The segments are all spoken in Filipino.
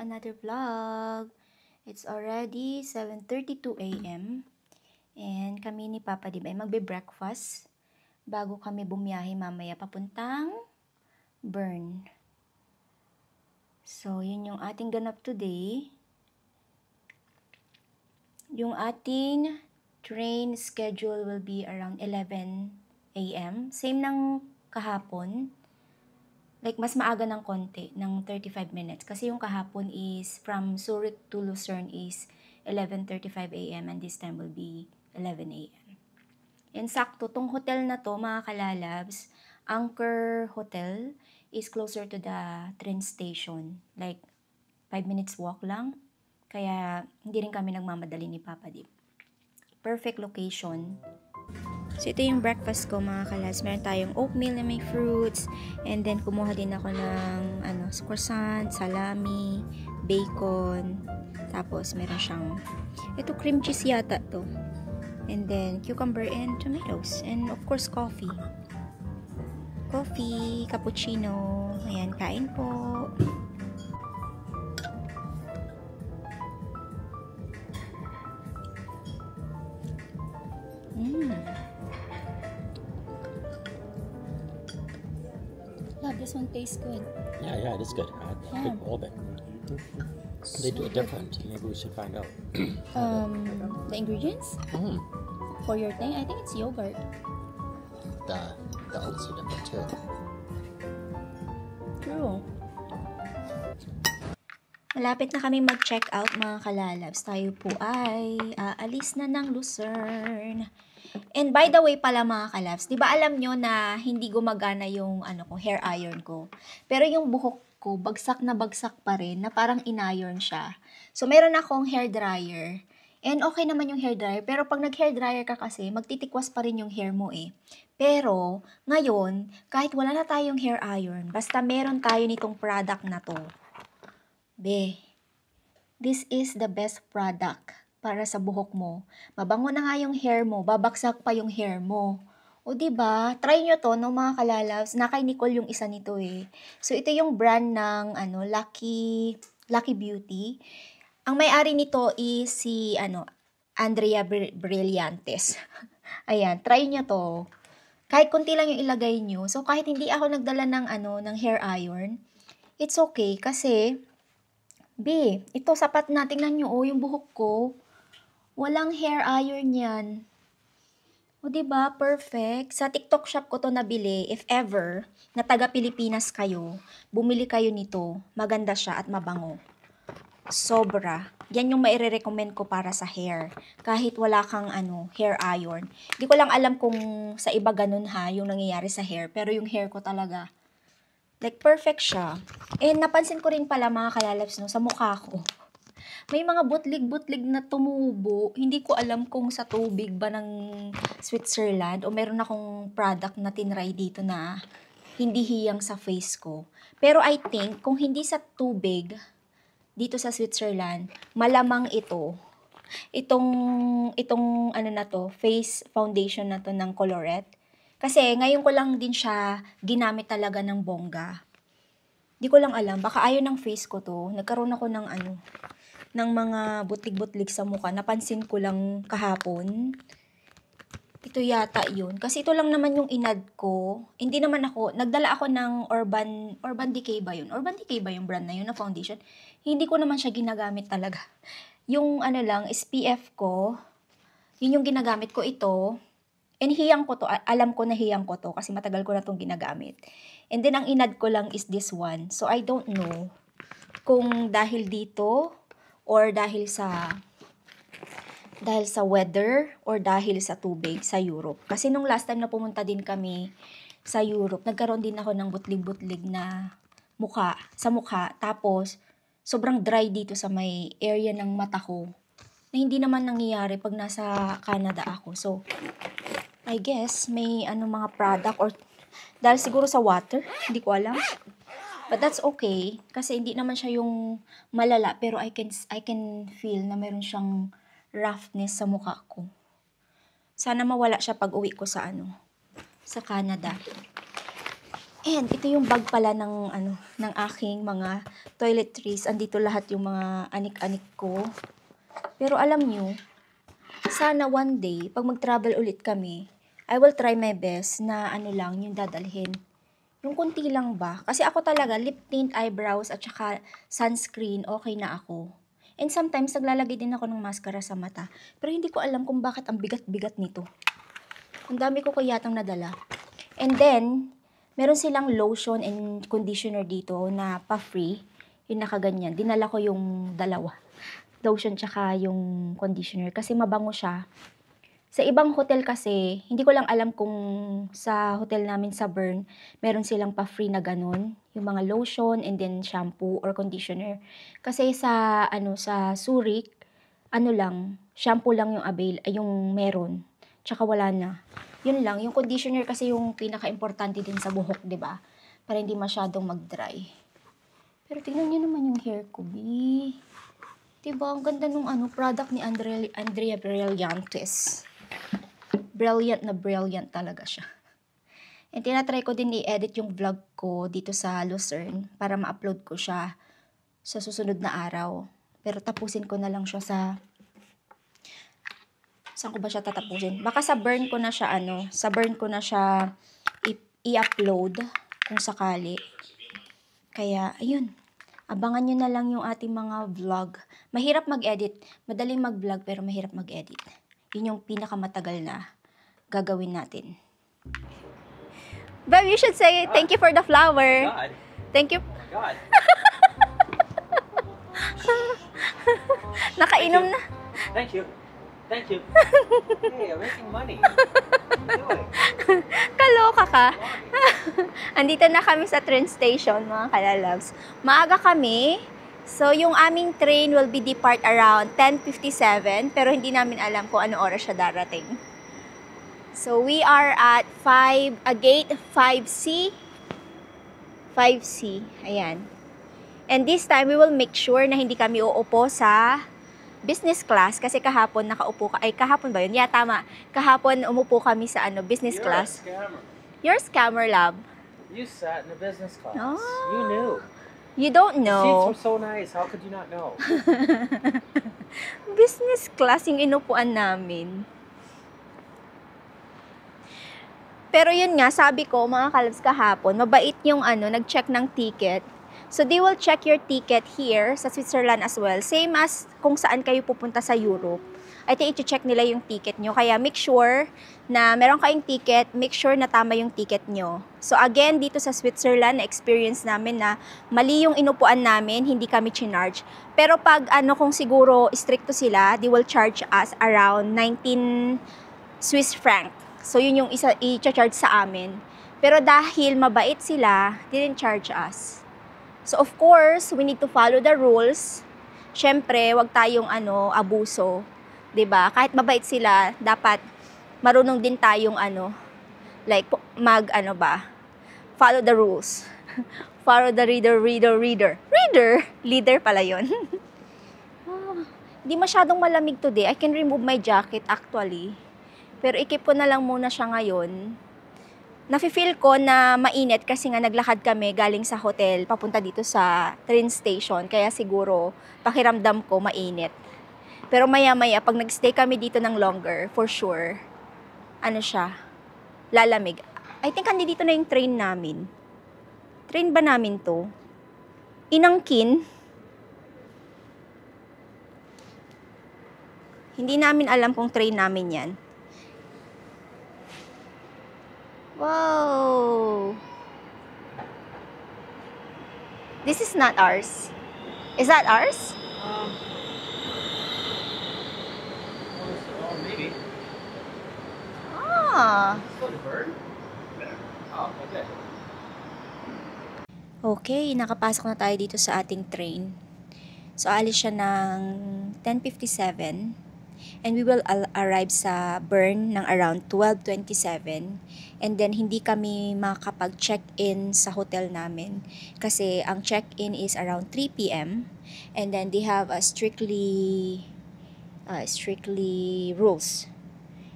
another vlog. It's already 7:32 a.m. And kami ni Papa Dib ay magbe-breakfast bago kami bumiyahe mamaya papuntang Bern. So, yun yung ating ganap today. Yung ating train schedule will be around 11 a.m. Same ng kahapon. Like, mas maaga ng konti, ng 35 minutes. Kasi yung kahapon is, from Zurich to Lucerne is 11:35 a.m. and this time will be 11 a.m. And sakto, tong hotel na to, mga kalalabs, Anchor Hotel, is closer to the train station. Like, 5 minutes walk lang. Kaya, hindi rin kami nagmamadali ni Papa Dip. Perfect location. So, ito yung breakfast ko, mga kalas. Meron tayong oatmeal na may fruits. And then, kumuha din ako ng croissant, salami, bacon. Tapos, meron siyang, ito cream cheese yata to. And then, cucumber and tomatoes. And, of course, coffee. Coffee, cappuccino. Ayan, kain po. Love, this one tastes good. Yeah, it is good. I think all of it. They do it different. Maybe we should find out. The ingredients for your thing, I think it's yogurt. The oats are different too. True. Malapit na kami mag-check out, mga kalalabs. Tayo po ay aalis na ng Lucerne. And by the way pala, mga kalabs, di ba alam nyo na hindi gumagana yung hair iron ko? Pero yung buhok ko, bagsak na bagsak pa rin, na parang in-iron siya. So, meron akong hair dryer. And okay naman yung hair dryer, pero pag nag-hair dryer ka kasi, magtitikwas pa rin yung hair mo eh. Pero, ngayon, kahit wala na tayong hair iron, basta meron tayo nitong product na to. This is the best product para sa buhok mo. Mabango na nga yung hair mo, babaksak pa yung hair mo. O diba? Try nyo to, no, mga kalalabs. Na kay Nicole yung isa nito eh. So, ito yung brand ng Lucky Beauty. Ang may-ari nito is si Andrea Brillantes. Ayan, try nyo to. Kahit kunti lang yung ilagay nyo. So, kahit hindi ako nagdala ng hair iron, it's okay kasi ito sapat na. Tingnan nyo, yung buhok ko. Walang hair iron yan. O, diba? Perfect. Sa TikTok shop ko to nabili. If ever, na taga Pilipinas kayo, bumili kayo nito. Maganda siya at mabango. Sobra. Yan yung maire-recommend ko para sa hair. Kahit wala kang hair iron. Hindi ko lang alam kung sa iba ganun yung nangyayari sa hair. Pero yung hair ko talaga, like, perfect siya. And napansin ko rin pala, mga kalalabs, sa mukha ko. May mga butlig-butlig na tumubo. Hindi ko alam kung sa tubig ba ng Switzerland o meron akong product na tinry dito na hindi hiyang sa face ko. Pero I think, kung hindi sa tubig dito sa Switzerland, malamang ito. Itong face foundation na to ng Colorette. Kasi ngayon ko lang din siya ginamit talaga ng bongga. Di ko lang alam, baka ayaw ng face ko to. Nagkaroon ako ng ng mga butlig-butlig sa mukha. Napansin ko lang kahapon. Ito yata yun. Kasi ito lang naman yung inad ko. Hindi naman ako, nagdala ako ng Urban Decay ba yun? Urban Decay ba yung brand na yun na foundation? Hindi ko naman siya ginagamit talaga. Yung SPF ko, yun yung ginagamit ko ito. And hiyang ko to, alam ko na hiyang ko to kasi matagal ko na tong ginagamit. And then ang inad ko lang is this one. So I don't know kung dahil dito or dahil sa weather or dahil sa tubig sa Europe. Kasi nung last time na pumunta din kami sa Europe, nagkaroon din ako ng butlig-butlig na sa mukha. Tapos sobrang dry dito sa may area ng mata ko. Na hindi naman nangyayari pag nasa Canada ako. So I guess may mga product or dahil siguro sa water, hindi ko alam. But that's okay kasi hindi naman siya yung malala, pero I can feel na meron siyang roughness sa mukha ko. Sana mawala siya pag uwi ko sa sa Canada. And ito yung bag pala ng ng aking mga toiletries. Andito lahat yung mga anik-anik ko. Pero alam nyo, sana one day, pag mag-travel ulit kami, I will try my best na lang yung dadalhin. Yung kunti lang ba? Kasi ako talaga, lip tint, eyebrows, at saka sunscreen, okay na ako. And sometimes, naglalagay din ako ng mascara sa mata. Pero hindi ko alam kung bakit ang bigat-bigat nito. Ang dami ko kayatang nadala. And then, meron silang lotion and conditioner dito na pa-free. Yung nakaganyan. Dinala ko yung dalawa. Lotion tsaka yung conditioner. Kasi mabango siya. Sa ibang hotel kasi, hindi ko lang alam kung sa hotel namin sa Bern, meron silang pa-free na ganun. Yung mga lotion and then shampoo or conditioner. Kasi sa Zurich, shampoo lang yung meron. Tsaka wala na. Yun lang, yung conditioner kasi yung pinaka-importante din sa buhok, 'di ba? Para hindi masyadong mag-dry. Pero tingnan niyo naman yung hair ko, bi. 'Di ba? Ang ganda nung product ni Andrea Brillantes. Brilliant na brilliant talaga siya. And tinatry ko din i-edit yung vlog ko dito sa Lucerne para ma-upload ko siya sa susunod na araw. Pero tapusin ko na lang siya saan ko ba siya tatapusin? Baka sa Bern ko na siya i-upload kung sakali. Kaya, ayun. Abangan nyo na lang yung ating mga vlog. Mahirap mag-edit. Madaling mag-vlog pero mahirap mag-edit. Yun yung pinakamatagal na gagawin natin. But you should say thank you for the flower. God. Thank you. God. Nakainom na. Thank you. Thank you. Hey, I'm making money. What are you doing? Kaloka ka. Andito na kami sa train station, mga kalalabs. Maaga kami. So, yung aming train will be depart around 10:57. Pero hindi namin alam kung ano oras siya darating. So, we are at gate 5C. 5C. Ayan. And this time, we will make sure na hindi kami uupo sa business class kasi kahapon kahapon ba yun? Yeah, tama. Kahapon umupo kami sa business class. You're a scammer. You're a scammer, love. You sat in a business class. Oh. You knew. You don't The seats know. were so nice. How could you not know? Business class yung inupuan namin. Pero yun nga, sabi ko, mga kalabs kahapon, mabait yung nag-check ng ticket. So, they will check your ticket here sa Switzerland as well. Same as kung saan kayo pupunta sa Europe. I think i-check nila yung ticket nyo. Kaya make sure na meron kayong ticket, make sure na tama yung ticket nyo. So, again, dito sa Switzerland, na-experience namin na mali yung inupuan namin, hindi kami chinarge. Pero pag kung siguro stricto sila, they will charge us around 19 Swiss franc. So, yun yung i-charge sa amin. Pero dahil mabait sila, they didn't charge us. So, of course, we need to follow the rules. Siyempre, wag tayong abuso. 'Di ba? Kahit mabait sila, dapat marunong din tayong follow the rules. Follow the reader. Leader pala yun. Hindi masyadong malamig today. I can remove my jacket actually. Pero ikip ko na lang muna siya ngayon. Nafe-feel ko na mainit kasi nga naglakad kami galing sa hotel papunta dito sa train station. Kaya siguro pakiramdam ko mainit. Pero maya-maya pag nagstay kami dito ng longer, for sure, lalamig. I think dito na yung train namin. Train ba namin to? Inangkin. Hindi namin alam kung train namin yan. Wow! This is not ours. Is that ours? Maybe. Ah. Go to Bird? Oh, okay. Okay, nakapasok na tayo dito sa ating train. So, alis siya ng 10:57. And we will arrive sa Bern ng around 12:27. And then, hindi kami makapag-check-in sa hotel namin. Kasi, ang check-in is around 3 p.m. And then, they have a strictly rules.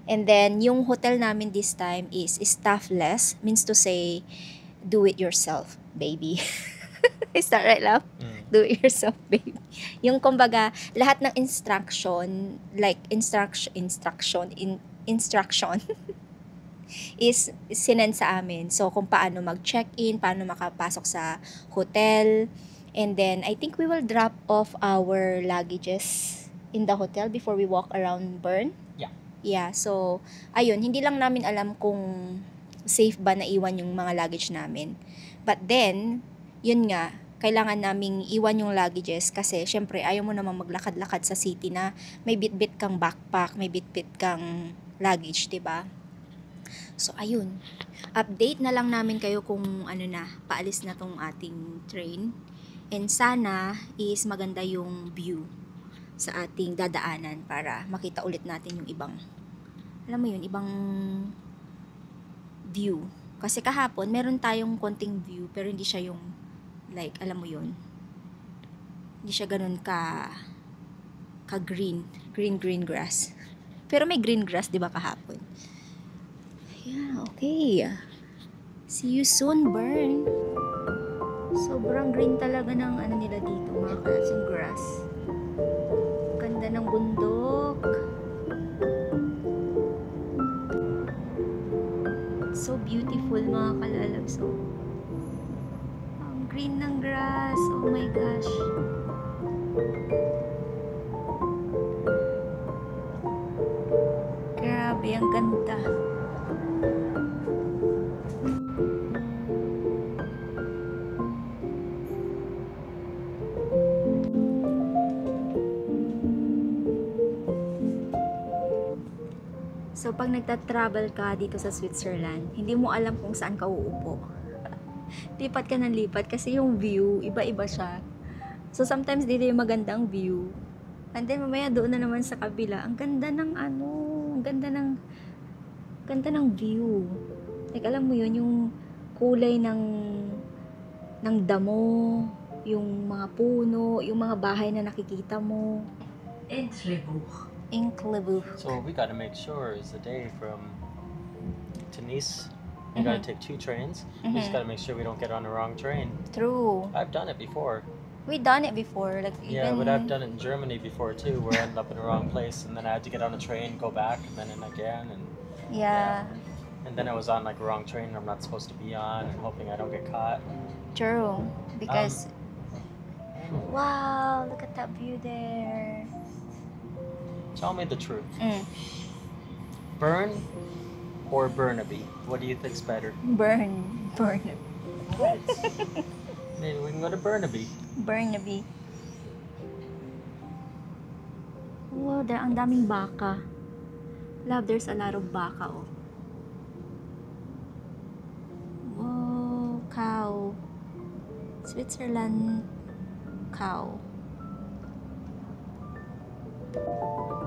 And then, yung hotel namin this time is staffless. Means to say, do it yourself, baby. Is that right, love? Mm. Do it yourself, baby. Yung kumbaga, lahat ng instruction, like instruction is sinend sa amin. So, kung paano mag-check-in, paano makapasok sa hotel. And then, I think we will drop off our luggages in the hotel before we walk around Bern. Yeah. Yeah, so, ayun, hindi lang namin alam kung safe ba na iwan yung mga luggage namin. But then, yun nga, kailangan naming iwan yung luggages kasi syempre ayaw mo namang maglakad-lakad sa city na may bit-bit kang backpack, may bit-bit kang luggage, 'di ba? So ayun. Update na lang namin kayo kung ano na, paalis na tong ating train. And sana is maganda yung view sa ating dadaanan para makita ulit natin yung ibang, alam mo yun, ibang view. Kasi kahapon meron tayong konting view pero hindi siya yung like, alam mo yun, hindi siya ganun ka green grass. Pero may green grass, di ba, kahapon? Yeah, okay. See you soon, Bern. Sobrang green talaga ng ano nila dito, mga klaseng grass. Ganda ng bundok. So beautiful, mga kalalabs. So, green ng grass. Oh my gosh. Grabe, ang ganda. So, pag nagta-travel ka dito sa Switzerland, hindi mo alam kung saan ka uupo. Lipat ka ng lipat kasi yung view, iba-iba siya. So, sometimes dito yung magandang view. And then, mamaya doon na naman sa kabila. Ang ganda ng ano, ang ganda ng view. Like, alam mo yun, yung kulay ng damo, yung mga puno, yung mga bahay na nakikita mo. Incredible. So we got to make sure it's a day from to Nice. We got to take 2 trains. We just got to make sure we don't get on the wrong train. True. I've done it before. We done it before. Like, Yeah, even... but I've done it in Germany before too, where I ended up in the wrong place, and then I had to get on a train, go back, and then in again, and Yeah. and then I was on like a wrong train I'm not supposed to be on, and hoping I don't get caught. True. Because... wow, look at that view there. Tell me the truth. Bern. Bern or Burnaby? What do you think's better? Bern. Maybe we can go to Burnaby. Burnaby. Wow, ang daming baka. Love, there's a lot of baka, oh. Wow, cow. Switzerland cow. Beautiful.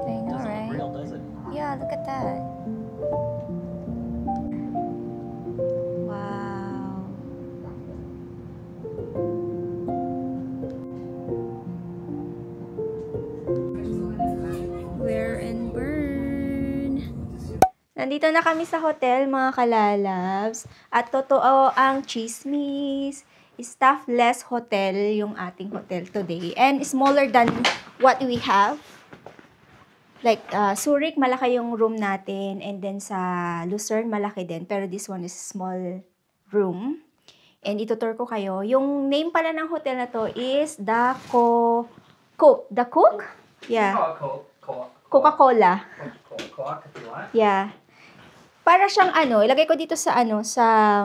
I know, Doesn't right? look real, does it? Yeah, look at that. Wow. We're in Bern. Nandito na kami sa hotel, mga kalalabs. At totoo ang chismis. Staffless hotel yung ating hotel today. And smaller than what we have. Like, Zurich, malaki yung room natin. And then sa Lucerne, malaki din. Pero this one is small room. And itutur ko kayo. Yung name pala ng hotel na to is The Cook. The Cook? Yeah. Coca-Cola. Yeah. Para siyang ano, ilagay ko dito sa ano, sa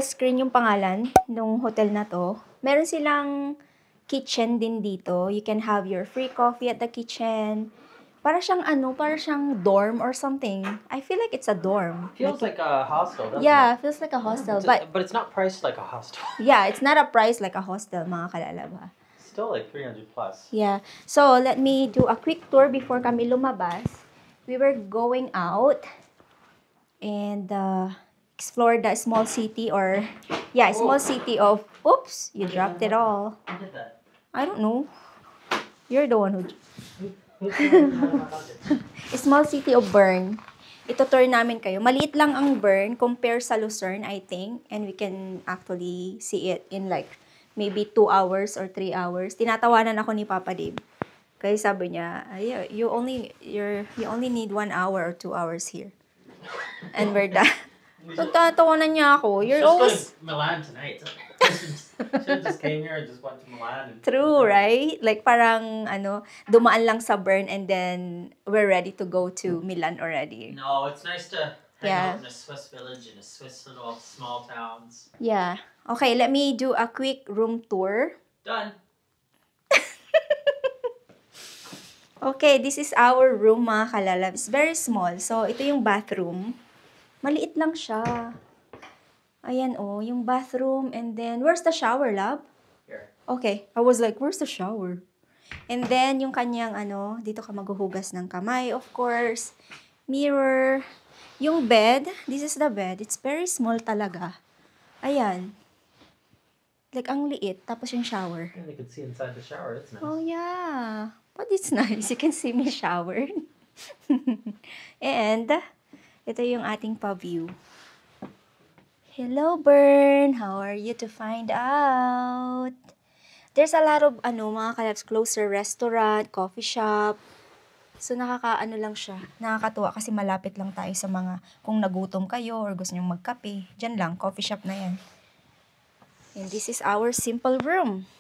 screen yung pangalan ng hotel na to. Meron silang kitchen din dito. You can have your free coffee at the kitchen. Para siyang ano, para siyang dorm or something. I feel like it's a dorm. Feels like a hostel, doesn't Yeah, it? feels like a hostel. But it's not priced like a hostel. Yeah, it's not a price like a hostel, mga kalalaba. Still like 300 plus. Yeah. So, let me do a quick tour before kami lumabas. We were going out and explore the small city or, yeah, small city of, oops, you dropped it all. Who did that? I don't know. You're the one who, Small city of Bern. Ito tour namin kayo. Maliit lang ang Bern compare sa Lucerne, I think. And we can actually see it in like maybe 2 hours or 3 hours. Tinatawanan ako ni Papa Dave. Kaya sabi niya, you only need 1 hour or 2 hours here. And we're done. Tatawanan niya ako. You're always... Milan tonight. Should just came here and just went to Milan. True, right? Like parang dumaan lang sa Bern and then we're ready to go to Milan already. No, it's nice to hang out in a Swiss village, in a Swiss little small towns. Yeah. Okay, let me do a quick room tour. Done. Okay, this is our room, mga kalalab. It's very small. So, ito yung bathroom. Maliit lang siya. Ayan, yung bathroom. And then, where's the shower, love? Here. Okay. I was like, where's the shower? And then, yung kanyang, dito ka maghuhugas ng kamay, of course. Mirror. Yung bed, this is the bed. It's very small talaga. Ayan. Like, ang liit. Tapos yung shower. And you can see inside the shower. It's nice. Oh, yeah. But it's nice. You can see me shower. And, ito yung ating pa-view. Hello, Bern. How are you to find out? There's a lot of, mga kalabs, closer restaurant, coffee shop. So, lang siya. Nakakatuwa kasi malapit lang tayo sa mga, kung nagutom kayo or gusto nyong magkape. Diyan lang, coffee shop na yan. And this is our simple room.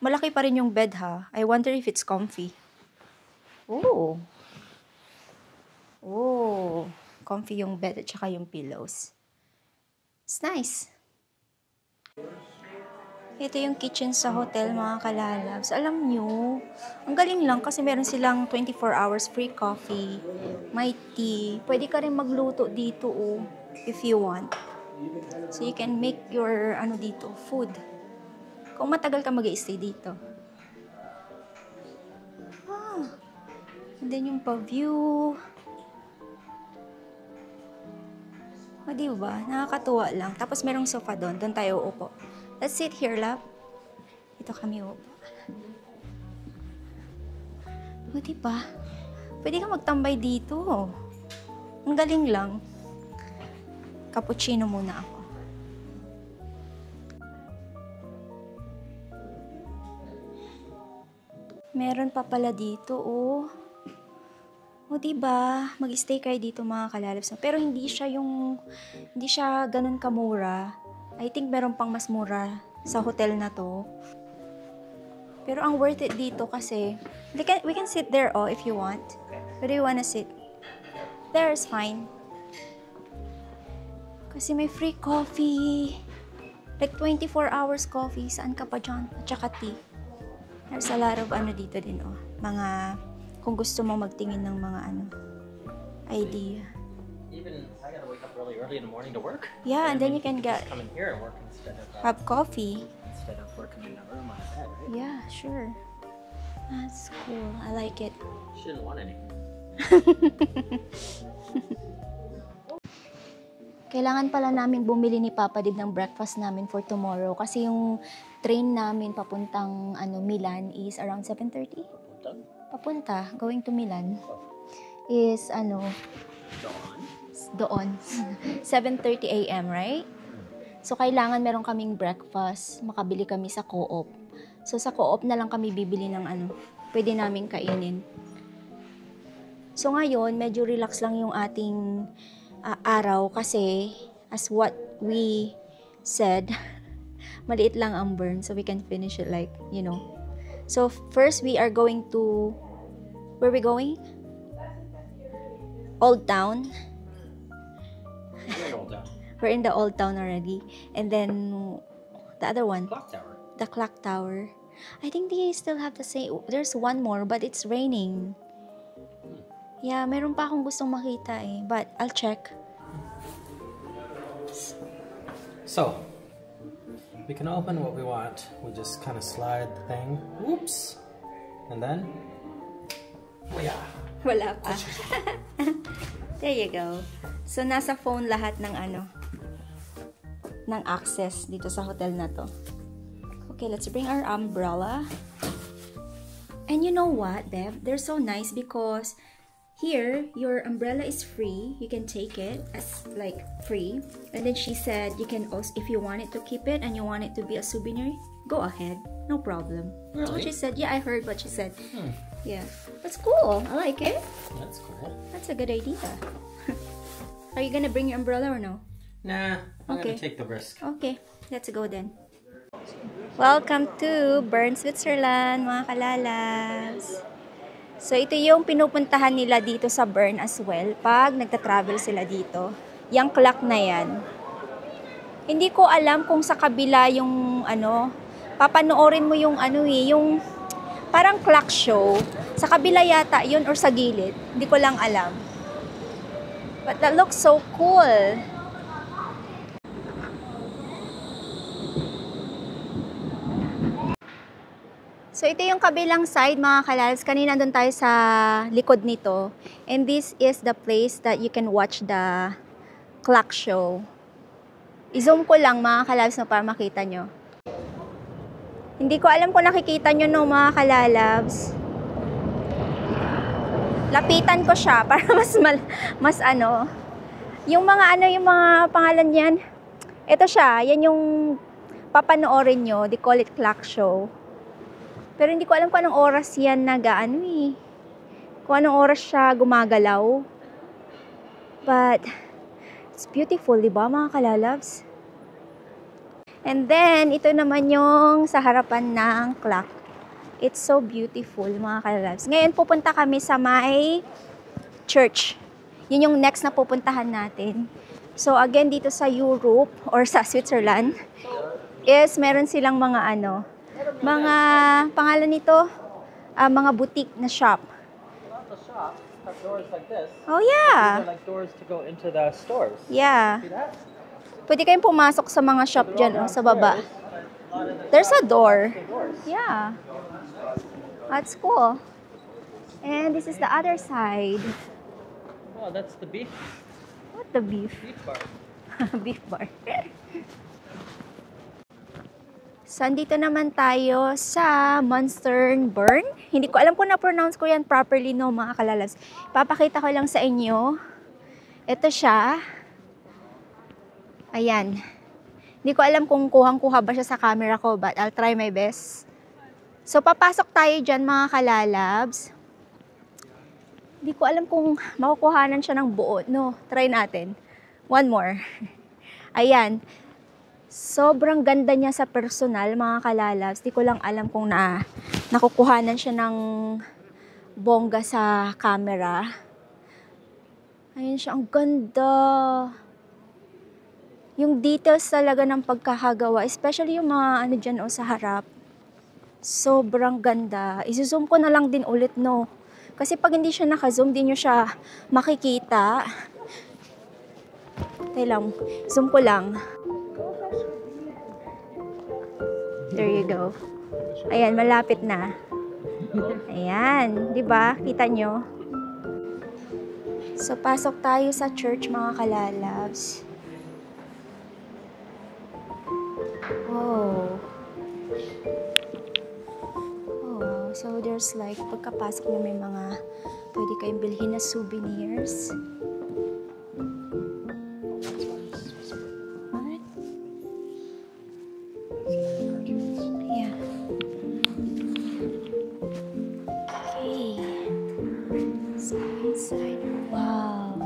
Malaki pa rin yung bed, ha? I wonder if it's comfy. Oh. Oh. Comfy yung bed at saka yung pillows. It's nice. Ito yung kitchen sa hotel, mga kalalabs. Alam nyo, ang galing lang kasi meron silang 24 hours free coffee, may tea. Pwede ka rin magluto dito, if you want. So, you can make your, dito, food. Kung matagal ka mag-i-stay dito. And then yung pa-view. Diba? Nakakatuwa lang. Tapos merong sofa doon. Doon tayo upo. Let's sit here, love. Ito kami upo. Diba? Pwede ka magtambay dito. Ang galing lang. Cappuccino muna ako. Meron pa pala dito, diba? Mag-stay kayo dito, mga kalalabs. Pero hindi siya ganun kamura. I think meron pang mas mura sa hotel na to. Pero ang worth it dito kasi, we can sit there, if you want. Where do you wanna sit? There is fine. Kasi may free coffee. Like 24 hours coffee. Saan ka pa dyan? At saka tea. There's a lot of dito din, mga, kung gusto mo magtingin ng mga idea. Even I gotta wake up really early in the morning to work. Yeah, and then you can come in here and work instead of have coffee. instead of working in a room on a bed, right? Yeah, sure. That's cool. I like it. She didn't want any. Kailangan pala namin bumili ni Papa Dib ng breakfast namin for tomorrow kasi yung train namin papuntang Milan is around 7:30. Papunta, going to Milan is doon. 7:30 a.m., right? So kailangan meron kaming breakfast, makabili kami sa Co-op. So sa Co-op na lang kami bibili ng pwede naming kainin. So ngayon, medyo relax lang yung ating araw kasi as what we said, maliit lang ang Bern so we can finish it like, So first we are going to, where are we going? Old Town. We're in the Old Town already. And then the other one, Clock tower. the Clock Tower. I think they still have the same. There's one more but it's raining. Yeah, meron pa akong gustong makita but I'll check. So, we can open what we want. We just kind of slide the thing. Whoops! And then, Wala pa. There you go. So, nasa phone lahat ng ng access dito sa hotel na to. Okay, let's bring our umbrella. And you know what, Bev? They're so nice because here, your umbrella is free. You can take it as like free. And then she said you can also, if you wanted to keep it and you want it to be a souvenir, go ahead. No problem. That's what she said. Yeah, I heard what she said. Yeah. That's cool. I like it. That's cool. That's a good idea. Are you gonna bring your umbrella or no? Nah, I'm Okay. gonna take the risk. Okay. Let's go then. Welcome to Bern, Switzerland, mga kalalas. So, ito yung pinupuntahan nila dito sa Bern as well pag nagta-travel sila dito. Yang clock na yan. Hindi ko alam kung sa kabila yung papanoorin mo yung yung parang clock show. Sa kabila yata yun or sa gilid. Hindi ko lang alam. But that looks so cool. So, ito yung kabilang side, mga kalals. Kanina doon tayo sa likod nito. And this is the place that you can watch the clock show. I-zoom ko lang, mga kalals, no, para makita nyo. Hindi ko alam kung nakikita nyo, no, mga kalalabs. Lapitan ko siya para mas yung mga yung mga pangalan niyan. Ito siya, yan yung papanoorin nyo. They call it clock show. Pero hindi ko alam kung anong oras yan kung anong oras siya gumagalaw. But, it's beautiful, di ba, mga kalalabs? And then, ito naman yung sa harapan ng clock. It's so beautiful, mga kalalabs. Ngayon, pupunta kami sa may church. Yun yung next na pupuntahan natin. So, again, dito sa Europe or sa Switzerland, is meron silang mga mga pangalan nito, mga boutique na shop. The shops have doors like this. Oh yeah. These are like doors to go into the stores. Yeah. See that? Pwede kayong pumasok sa mga shop dyan, sa baba. There's a door. Yeah. That's cool. And this is the other side. Oh, that's the beef What the beef? bar. Beef bar. So, andito naman tayo sa Munstern Bern. Hindi ko alam kung na-pronounce ko yan properly, no, mga kalalas. Papakita ko lang sa inyo. Ito siya. Ayan. Hindi ko alam kung kuhang-kuha ba siya sa camera ko, but I'll try my best. So, papasok tayo dyan, mga kalalabs. Hindi ko alam kung makukuhanan siya ng buo. No, try natin. One more. Ayan. Sobrang ganda niya sa personal, mga kalalabs. Di ko lang alam kung nakukuhanan siya ng bongga sa camera. Ayun siya, ang ganda. Yung details talaga ng pagkakagawa, especially yung mga dyan sa harap. Sobrang ganda. Isu-zoom ko na lang din ulit, no. Kasi pag hindi siya naka-zoom, di nyo siya makikita. Tayo lang, zoom ko lang. There you go. Ayan, malapit na. Ayan, 'di ba? Kita nyo? So, pasok tayo sa church, mga kalalabs. Oh. Oh, so there's like, pagkapasok nyo may mga pwede kayong bilhin na souvenirs. Wow.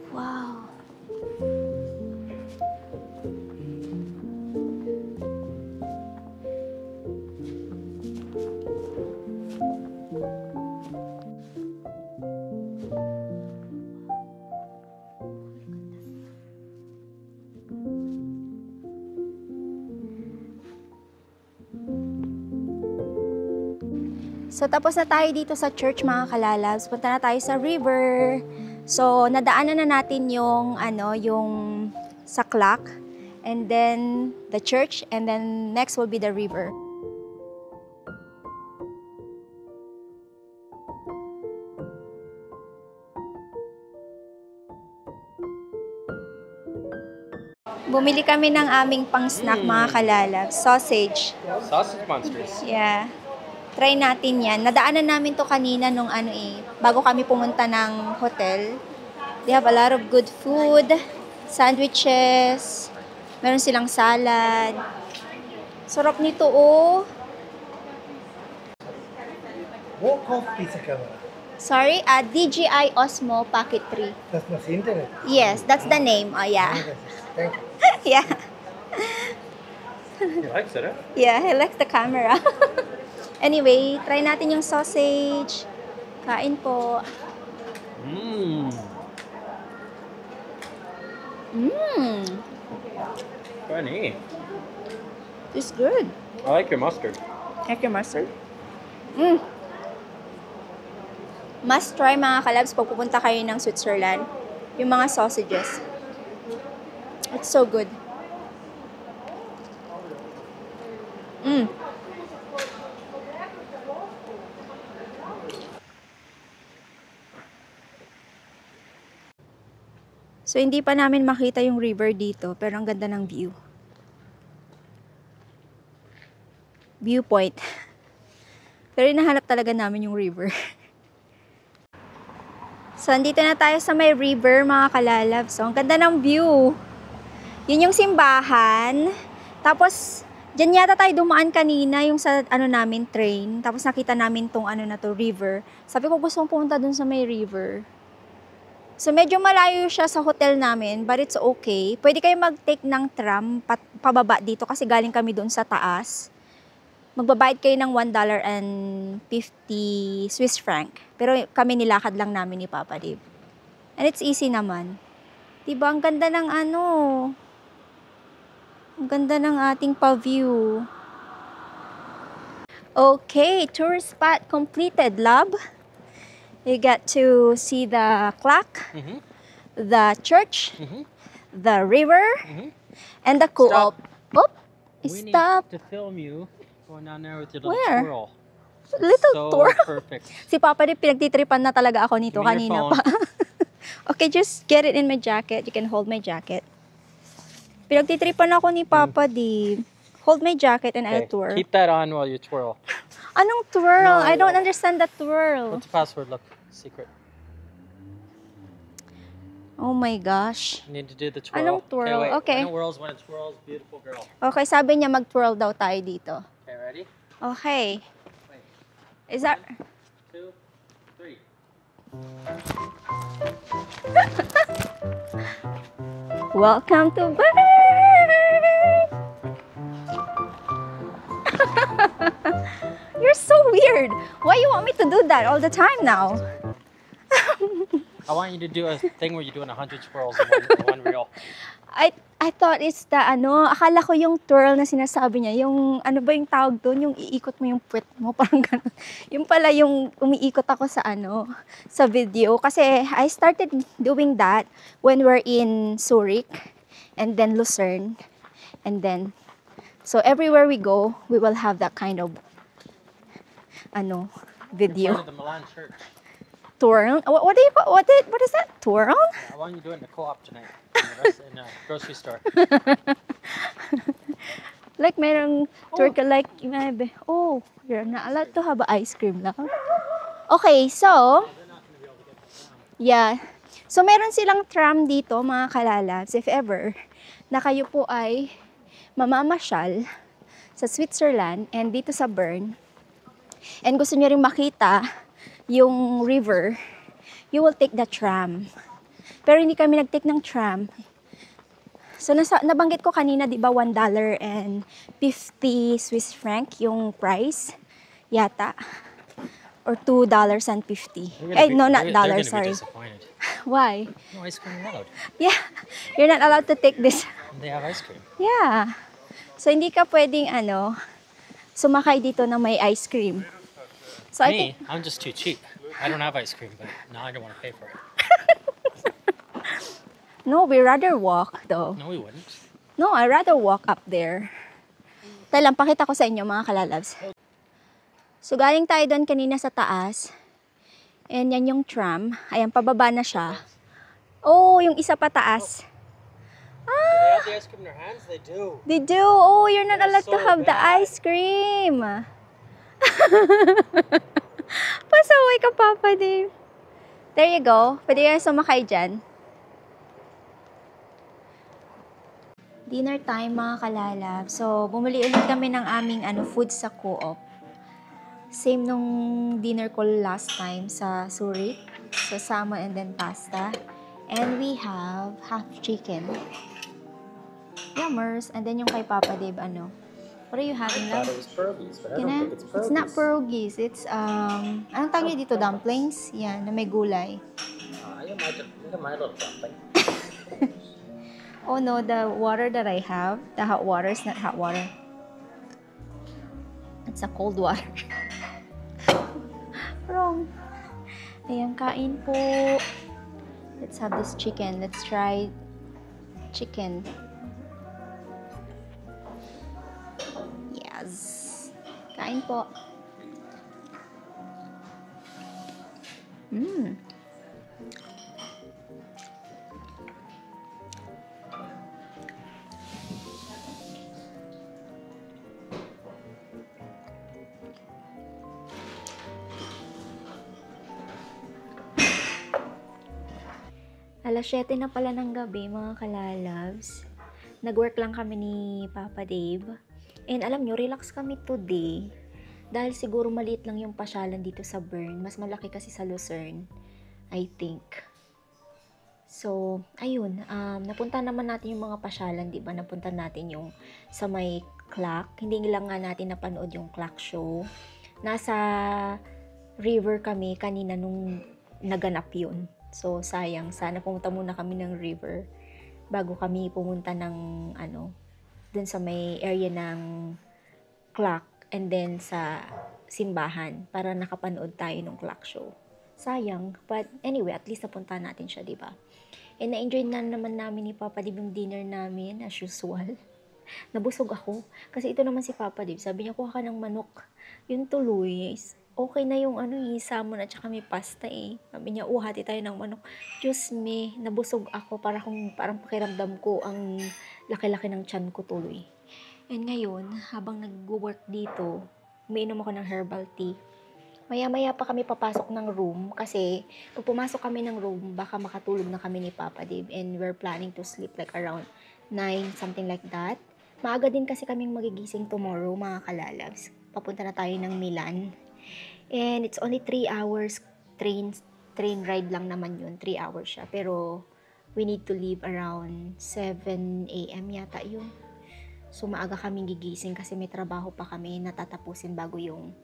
Wow. So, tapos na tayo dito sa church, mga kalalabs. Punta na tayo sa river. So, nadaanan na natin yung, yung sa clock. And then, the church. And then, next will be the river. Bumili kami ng aming pang-snack, mga kalalabs. Sausage. Sausage monsters. Yeah. Try natin yan. Nadaanan namin to kanina nung bago kami pumunta ng hotel. They have a lot of good food, sandwiches, meron silang salad. Sarap nito, oh. Walk off pizza camera. Sorry, DJI Osmo Pocket 3. That's not the internet. Yes, that's the name. Oh, yeah. Thank you. Yeah. He likes it, huh? Yeah, he likes the camera. Anyway, try natin yung sausage. Kain po. Mmm. Mmm. Funny. It's good. I like your mustard. Like your mustard? Mmm. Must try, mga kalabs, pag pupunta kayo ng Switzerland. Yung mga sausages. It's so good. Mmm. So, hindi pa namin makita yung river dito, pero ang ganda ng view. Viewpoint. Pero hinahanap talaga namin yung river. So, andito na tayo sa may river, mga kalalab. So, ang ganda ng view. Yun yung simbahan. Tapos, dyan yata tayo dumaan kanina, yung sa, namin, train. Tapos, nakita namin tong, river. Sabi ko, gusto kong pumunta dun sa may river. So, medyo malayo siya sa hotel namin, but it's okay. Pwede kayo mag-take ng tram pababa dito kasi galing kami doon sa taas. Magbabayad kayo ng $1.50 Swiss franc. Pero kami nilakad lang namin ni Papa Dave. And it's easy naman. Diba? Ang ganda ng ang ganda ng ating pa-view. Okay, tourist spot completed, love. You get to see the clock, the church, the river, and the co-op. Oh, We stop. need to film you going down there with your little Where? twirl. Little So tour. perfect. Si Papa din, pinagtitripan na talaga ako nito Give me your kanina pa. Okay, just get it in my jacket. You can hold my jacket. Pinagtitripan ako ni Papa di. Hold my jacket and I'll Okay, tour. keep that on while you twirl. Anong twirl? No. I don't understand the twirl. What's the password? Look, secret. Oh my gosh. You need to do the twirl. Anong twirl? Okay, wait. Okay. When it whirls, beautiful girl. Okay, sabi niya mag-twirl daw tayo dito. Okay, ready? Okay. Wait. Is that... 2, 3. Welcome to Bern! You're so weird. Why you want me to do that all the time now? I want you to do a thing where you're doing 100 twirls in one reel. I thought it's the akala ko yung twirl na sinasabi niya, yung ba yung tawag doon, yung iikot mo yung puwet mo, parang ganun. Yung pala yung umiikot ako sa sa video. Kasi I started doing that when we're in Zurich and then Lucerne. And then, so everywhere we go, we will have that kind of, video. Part of the Milan church. Twirl? What is that? Twirl? I want you to do it in the co-op tonight. In a grocery store. Like merong turtle like oh, you're not allowed to have ice cream lang. Okay, so yeah. So meron silang tram dito, mga kalalabs, if ever na kayo po ay mamamasyal sa Switzerland and dito sa Bern and gusto niyo ring makita yung river, you will take the tram. Pero hindi kami nag-take ng tram. So, nabanggit ko kanina, di ba, $1.50 Swiss franc yung price, yata. Or $2.50. No, not dollars, sorry. Disappointed. Why? No ice cream allowed. Yeah, you're not allowed to take this. They have ice cream. Yeah. So, hindi ka pwedeng, sumakay dito na may ice cream. So, I think, I'm just too cheap. I don't have ice cream, but now I don't want to pay for it. no, we rather walk, though. No, we wouldn't. No, I'd rather walk up there. Talang, pakita ko sa inyo, mga kalalabs. So, galing tayo doon kanina sa taas. And yan yung tram. Ayan, pababa na siya. Oh, yung isa pa taas. they have the ice cream in their hands? They do. They do. Oh, you're not allowed That's to so have the bad. ice cream. Pasaway ka, Papa Dave. There you go. Pwede yan sumakay dyan. Dinner time, mga kalalab. So, bumili ulit kami ng aming food sa Co-op. Same nung dinner ko last time sa Zurich. So, salmon and then pasta. And we have half chicken. Yummers. And then yung kay Papa Dave, what are you having, I thought love? it was pierogies, but I don't Yan think it's pierogies. It's not pierogies. It's, anong tawag niyo dito? Dumplings? Yan, na may gulay. You my little dumpling. Oh no, the water that I have, the hot water is not hot water. It's a cold water. Wrong. Ayan, kain po. Let's have this chicken. Let's try chicken. Yes. Kain po. Alas 7 na pala ng gabi, mga kalalabs. Nag-work lang kami ni Papa Dave. And alam nyo, relax kami today. Dahil siguro maliit lang yung pasyalan dito sa Bern. Mas malaki kasi sa Lucerne, I think. So, ayun. Napunta naman natin yung mga pasyalan, di ba? Napunta natin yung sa may clock. Hindi lang nga natin napanood yung clock show. Nasa river kami kanina nung naganap yun. So, sayang. Sana pumunta muna kami ng river bago kami pumunta ng, dun sa may area ng clock and then sa simbahan para nakapanood tayo ng clock show. Sayang. But anyway, at least napunta natin siya, diba? And na-enjoy na naman namin ni Papa Dib yung dinner namin as usual. Nabusog ako. Kasi ito naman si Papa Dib. Sabi niya, kuha ka ng manok. Yung tuloy, okay na yung salmon at saka may pasta eh. Sabi niya, hati tayo ng manok. Diyos me, nabusog ako parang pakiramdam ko ang laki-laki ng tiyan ko tuloy. And ngayon, habang nag-work dito, umiinom ako ng herbal tea. Maya-maya pa kami papasok ng room kasi pag pumasok kami ng room, baka makatulog na kami ni Papa Dave and we're planning to sleep like around 9, something like that. Maaga din kasi kaming magigising tomorrow, mga kalalabs. Papunta na tayo ng Milan. And it's only 3 hours train ride lang naman yun. 3 hours siya. Pero we need to leave around 7 a.m. yata yun. So maaga kaming gigising kasi may trabaho pa kami na tatapusin bago yung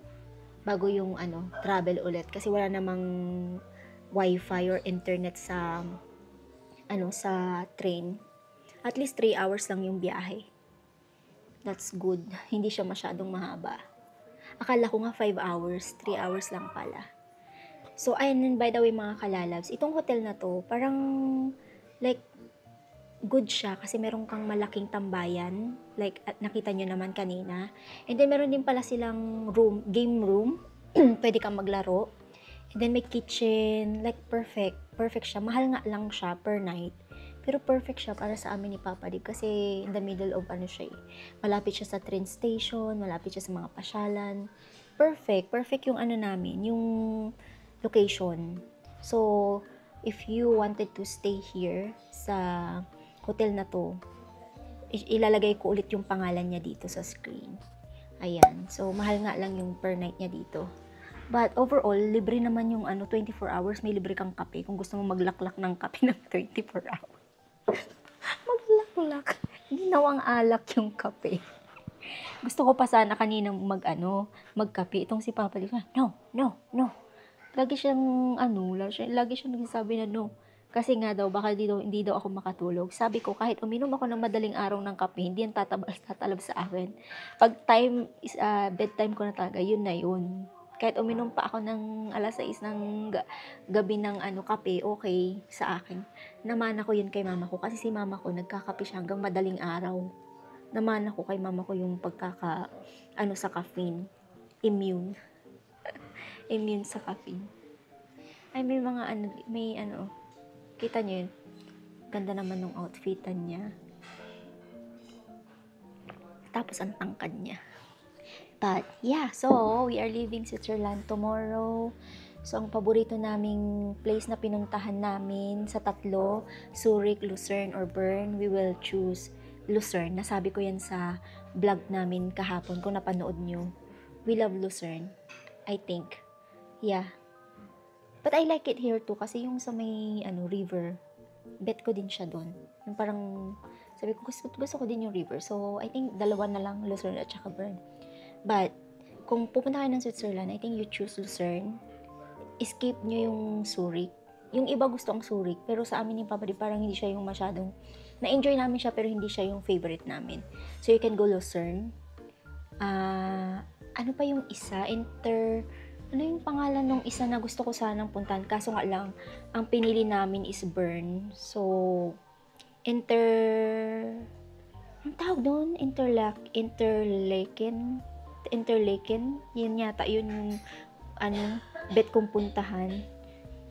travel ulit. Kasi wala namang wifi or internet sa sa train. At least 3 hours lang yung biyahe. That's good. Hindi siya masyadong mahaba. Akala ko nga 5 hours, 3 hours lang pala. So, ayun, by the way mga kalalabs, itong hotel na to, parang, like, good siya kasi meron kang malaking tambayan. Like, nakita nyo naman kanina. And then, meron din pala silang game room. Pwede kang maglaro. And then, may kitchen. Like, perfect. Perfect siya. Mahal nga lang siya per night. Pero perfect siya para sa amin ni Papa Dib kasi in the middle of siya eh. Malapit siya sa train station, malapit siya sa mga pasyalan. Perfect. Perfect yung namin, yung location. So, if you wanted to stay here sa hotel na to, ilalagay ko ulit yung pangalan niya dito sa screen. Ayan. So, mahal nga lang yung per night niya dito. But overall, libre naman yung 24 hours. May libre kang kape kung gusto mo maglaklak ng kape ng 24 hours. Maglaklak. Ginawang alak yung kape. Gusto ko pa sana kaninang magkape. Itong si Papa Dib, no. Lagi siyang lagi siyang nagsasabi na no. Kasi nga daw, baka hindi daw ako makatulog. Sabi ko, kahit uminom ako ng madaling araw ng kape, hindi yan tatalab sa akin. Pag bedtime ko na talaga, yun na yun. Kahit uminom pa ako ng alas 6 ng gabi ng kape, okay sa akin. Namana ko yun kay mama ko. Kasi si mama ko, nagkakape siya hanggang madaling araw. Namana ko kay mama ko yung sa caffeine. Immune. Immune sa caffeine. Ay, may mga kita nyo yun. Ganda naman ng outfitan niya. Tapos ang tangkad niya. But, yeah. So, we are leaving Switzerland tomorrow. So, ang paborito naming place na pinuntahan namin sa tatlo, Zurich, Lucerne, or Bern, we will choose Lucerne. Nasabi ko yan sa vlog namin kahapon kung napanood nyo. We love Lucerne, I think. Yeah. But I like it here too kasi yung sa may river, bet ko din siya doon. Yung parang, sabi ko gusto ko din yung river. So, I think dalawa na lang, Lucerne at saka Bern. But, kung pupunta kayo ng Switzerland, I think you choose Lucerne. Escape nyo yung Zurich. Yung iba gusto ang Zurich, pero sa amin yung Papa, parang hindi siya yung masyadong, na-enjoy namin siya pero hindi siya yung favorite namin. So, you can go Lucerne. Ano pa yung isa? Ano yung pangalan ng isa na gusto ko sanang puntahan? Kaso nga lang, ang pinili namin is Bern. So, ang tawag doon? Interlaken. Yun yata, yun yung, bet kong puntahan.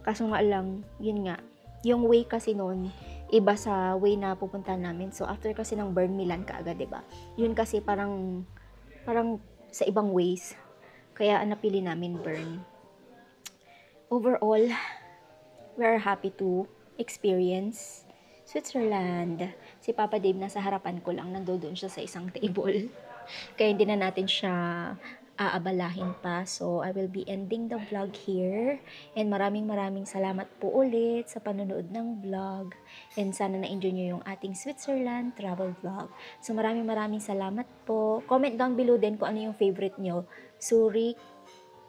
Kaso nga lang, yun nga. Yung way kasi noon, iba sa way na pupuntahan namin. So, after kasi ng Bern, Milan kaagad, diba? Yun kasi parang sa ibang ways. Kaya napili namin Bern. Overall, we are happy to experience Switzerland. Si Papa Dave nasa harapan ko lang, nandoon siya sa isang table. Kaya hindi na natin siya aabalahin pa. So, I will be ending the vlog here. And maraming salamat po ulit sa panonood ng vlog. And sana na-enjoy nyo yung ating Switzerland travel vlog. So, maraming salamat po. Comment down below din kung ano yung favorite nyo. Zurich,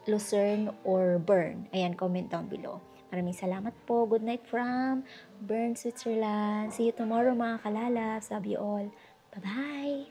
Lucerne, or Bern. Ayan, comment down below. Maraming salamat po. Good night from Bern, Switzerland. See you tomorrow mga kalalabs. Love you all. Bye-bye.